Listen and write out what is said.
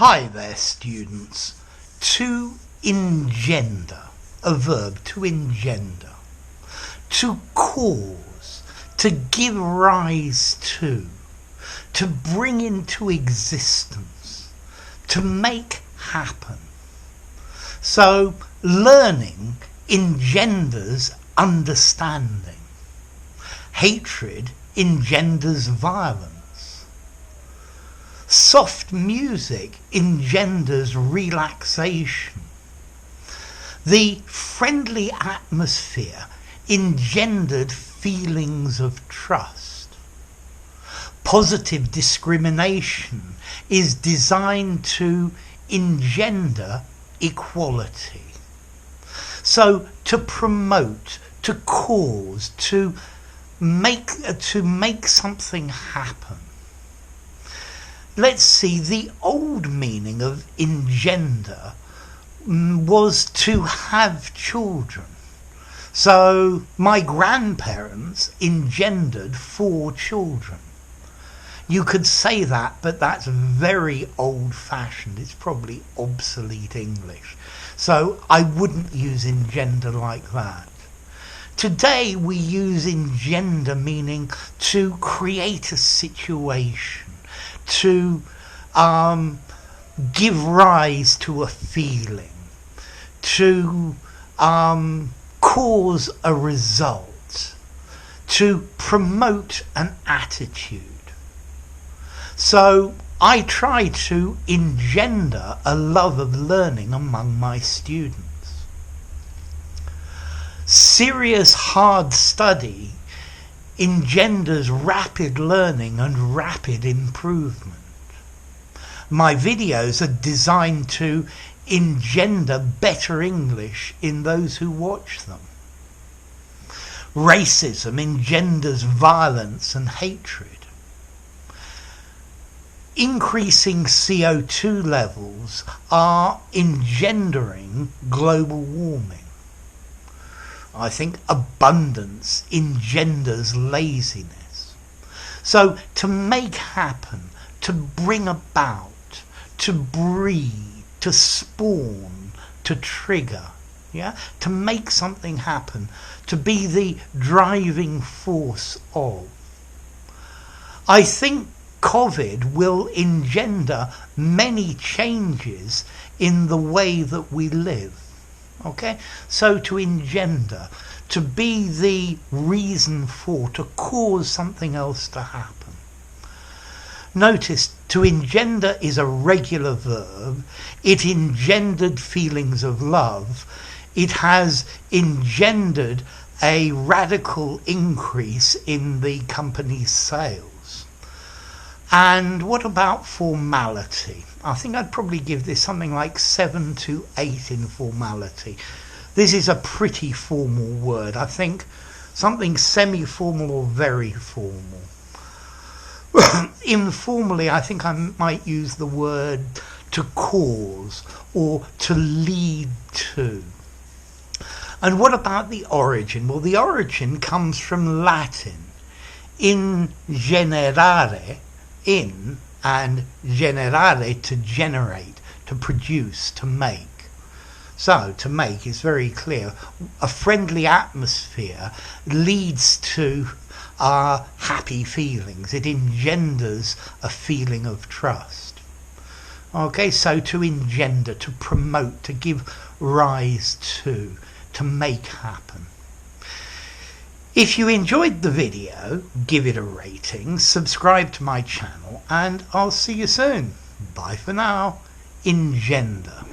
Hi there, students. To engender, a verb, to engender. To cause, to give rise to bring into existence, to make happen. So learning engenders understanding. Hatred engenders violence. Soft music engenders relaxation. The friendly atmosphere engendered feelings of trust. Positive discrimination is designed to engender equality. So to promote, to cause, to make something happen. Let's see, the old meaning of engender was to have children. So my grandparents engendered 4 children. You could say that, but that's very old-fashioned. It's probably obsolete English. So I wouldn't use engender like that. Today we use engender meaning to create a situation, to give rise to a feeling, to cause a result, to promote an attitude. So I try to engender a love of learning among my students. Serious hard study engenders rapid learning and rapid improvement. My videos are designed to engender better English in those who watch them. Racism engenders violence and hatred. Increasing CO2 levels are engendering global warming. I think abundance engenders laziness. So to make happen, to bring about, to breed, to spawn, to trigger, to make something happen, to be the driving force of. I think COVID will engender many changes in the way that we live. Okay, so to engender, to be the reason for, to cause something else to happen. Notice, to engender is a regular verb. It engendered feelings of love. It has engendered a radical increase in the company's sales. And what about formality? I think I'd probably give this something like 7 to 8 in formality. This is a pretty formal word. I think something semi-formal or very formal. Informally, I think I might use the word to cause or to lead to. And what about the origin? Well, the origin comes from Latin. In generare, in, and generare, to generate, to produce, to make. So to make is very clear. A friendly atmosphere leads to happy feelings. It engenders a feeling of trust. Okay, so to engender, to promote, to give rise to make happen. If you enjoyed the video, give it a rating, subscribe to my channel, and I'll see you soon. Bye for now. Engender.